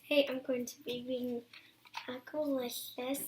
Today I'm going to be reading Aqualicious.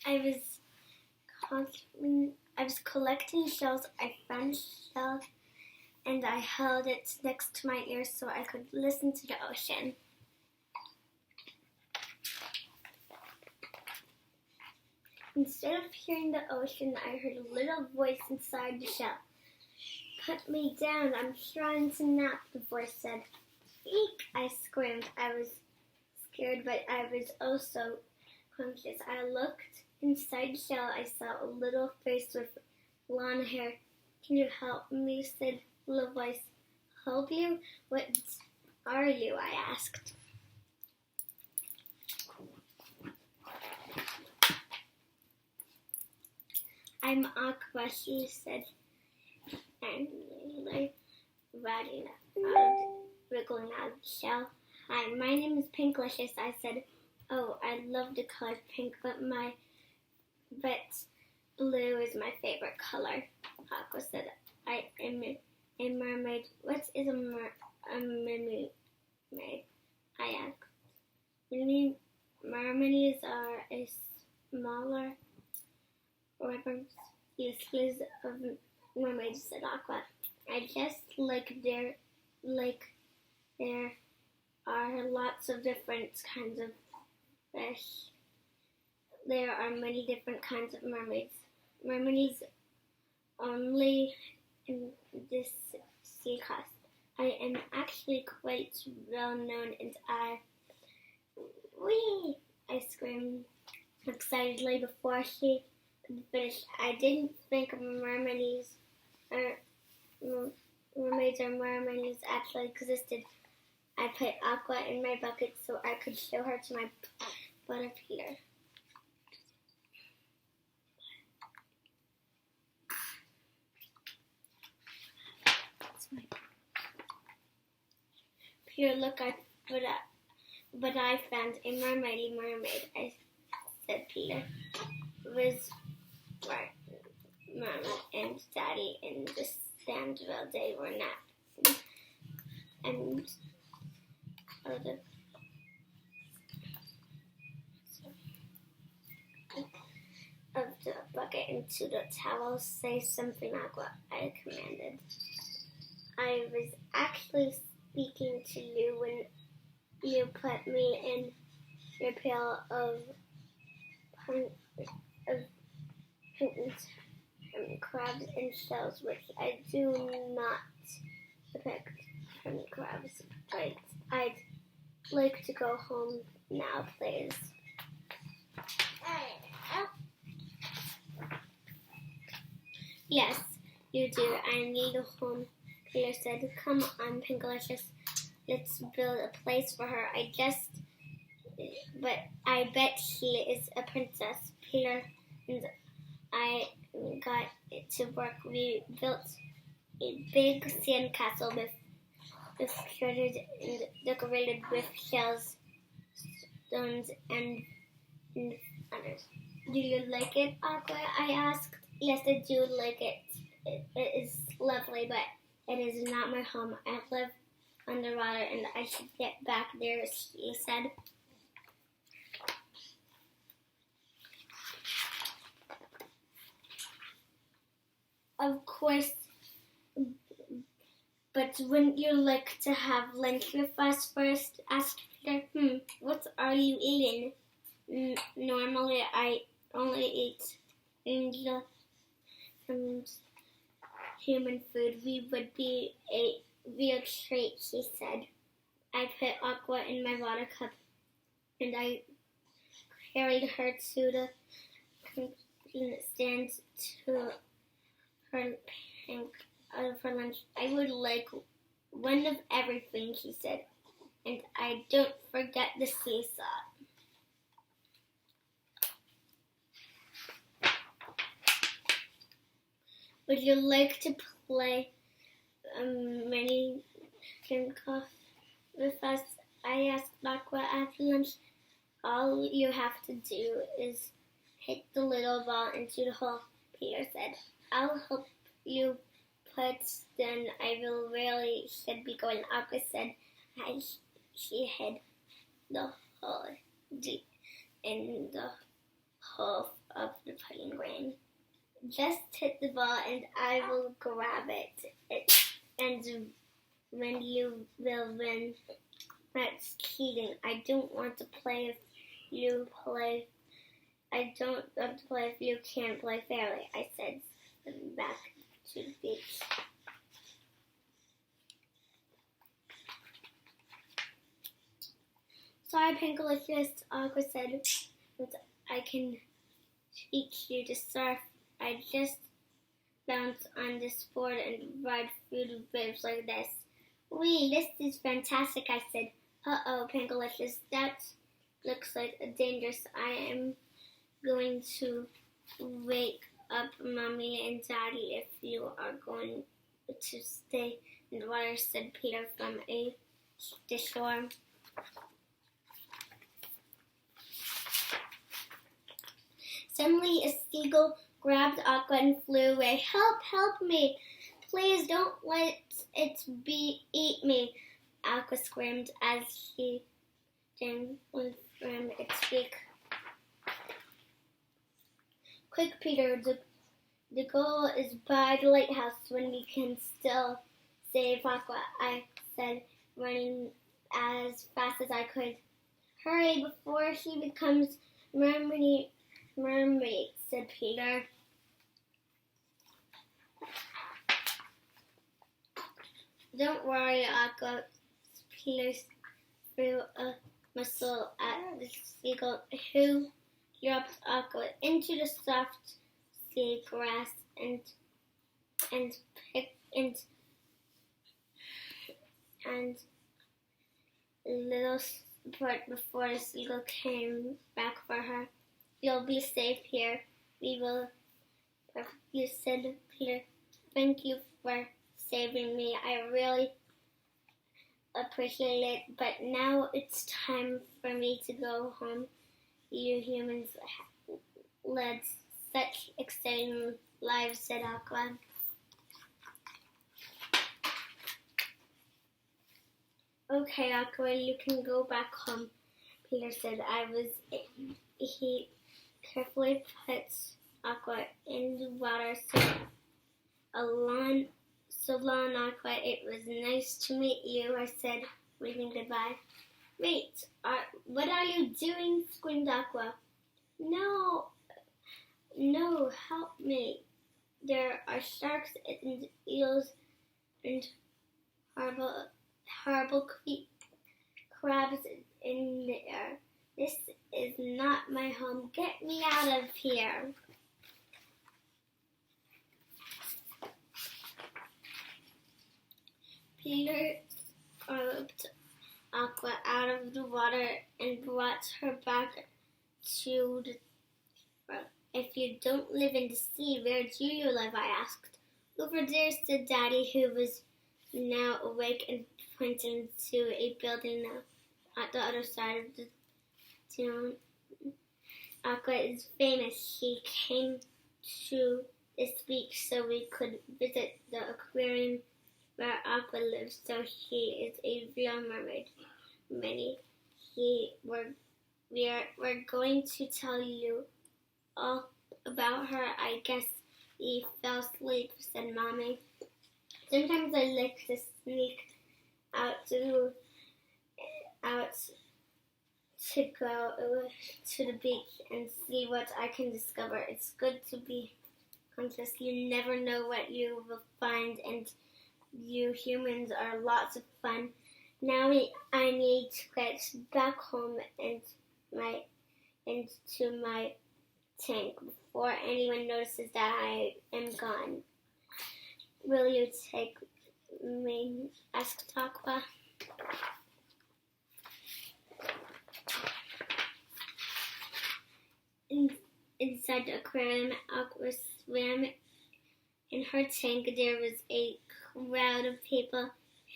I was collecting shells. I found a shell and I held it next to my ear so I could listen to the ocean. Instead of hearing the ocean, I heard a little voice inside the shell. "Put me down, I'm trying to nap," the voice said. "Eek!" I screamed. I was scared, but I was also conscious. I looked inside the shell. I saw a little face with blonde hair. "Can you help me?" said the little voice. "Help you? What are you?" I asked. "I'm Aqua," she said, angrily, wriggling out of the shell. "Hi, my name is Pinklicious," I said. "Oh, I love the color pink, but blue is my favorite color." Aqua said, "I am a mermaid." "What is a mermaid?" I asked. "Mermaids are a smaller rubber species of mermaids," said Aqua. "I just there are lots of different kinds of fish. There are many different kinds of mermaids. Mermaids only in this sea coast. I am actually quite well known, and whee!" I screamed excitedly before she could finish. I didn't think mermaids or mermaids actually existed. I put Aqua in my bucket so I could show her to my butterfly. "Here, look, but I found a mermaid," I said. Peter was right. Mama and Daddy in the Sandville, they were not. And of the bucket into the towel. "Say something, Aqua," I commanded. "I was actually speaking to you when you put me in your pail of crabs and shells, which I do not pick from crabs, but I'd like to go home now, please." "Yes, you do. I need a home," Peter said. "Come on, Pinklicious. Let's build a place for her. But I bet she is a princess." Peter and I got to work. We built a big sand castle with skirted and decorated with shells, stones, and others. "Do you like it, Aqua?" I asked. "Yes, I do like it. It is lovely, but it is not my home. I live underwater, and I should get back there," she said. "Of course, but wouldn't you like to have lunch with us first?" asked Peter. What are you eating?" Normally, I only eat angel and human food. We would be a real treat," she said. I put Aqua in my water cup, and I carried her to the stand to her for lunch. "I would like one of everything," she said, "and I don't forget the seesaw." "Would you like to play mini golf with us?" I asked Aqua. After lunch, all you have to do is hit the little ball into the hole, Peter said. I'll help you put, then I will really should be going, Aqua said as she hid the hole deep in the hole of the putting green. Just hit the ball and I will grab it. And when you will win, that's cheating. I don't want to play if you play. I don't want to play if you can't play fairly, I said, back to the beach. Sorry, Aqualicious, Aqua said, but I can teach you to surf. I just bounce on this board and ride through the waves like this. Wee, this is fantastic, I said. Uh-oh, Aqualicious, that looks like a dangerous. I am going to wake up Mommy and Daddy if you are going to stay in the water, said Peter from the shore. Suddenly, a seagull grabbed Aqua and flew away. Help, help me. Please don't let it eat me, Aqua screamed as she dangled from its beak. Quick, Peter, the goal is by the lighthouse when we can still save Aqua, I said, running as fast as I could. Hurry before she becomes mermaid, said Peter. Don't worry, Aqua. Peter threw a missile at the seagull, who dropped Aqua into the soft sea grass and little sport before the seagull came back for her. You'll be safe here. We will. You said, Peter. Thank you for saving me. I really appreciate it. But now it's time for me to go home. You humans led such exciting lives, said Aqua. Okay, Aqua, you can go back home, Peter said. He carefully put Aqua in the water. So long, Aqua. It was nice to meet you, I said, waving goodbye. Wait, what are you doing? Screamed Aqua. No, help me. There are sharks and eels and horrible crabs in the air. This is not my home. Get me out of here. Peter scooped Aqua out of the water and brought her back to the front. If you don't live in the sea, where do you live? I asked. Over there, said Daddy, who was now awake and pointing to a building at the other side of the town. Aqua is famous. She came to this week so we could visit the aquarium where Aqua lives. So she is a real mermaid. We're going to tell you all about her. I guess he fell asleep, said Mommy. Sometimes I like to sneak out to go to the beach and see what I can discover. It's good to be conscious. You never know what you will find, and you humans are lots of fun. Now I need to get back home and into my tank before anyone notices that I am gone. Will you take me? Asked Aqua. Inside the aquarium, Aqua swam in her tank. There was a crowd of people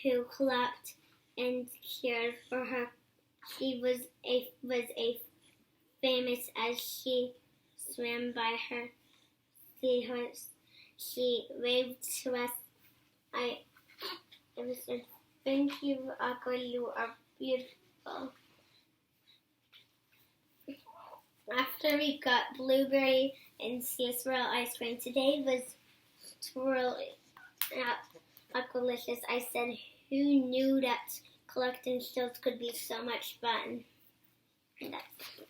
who clapped and cheered for her. She was a famous as she swam by her seahorse. She waved to us. It said, "Thank you, Aqua. You are beautiful." After we got blueberry and sea swirl ice cream, today was swirl Aqualicious. I said, "Who knew that collecting shells could be so much fun?" And that's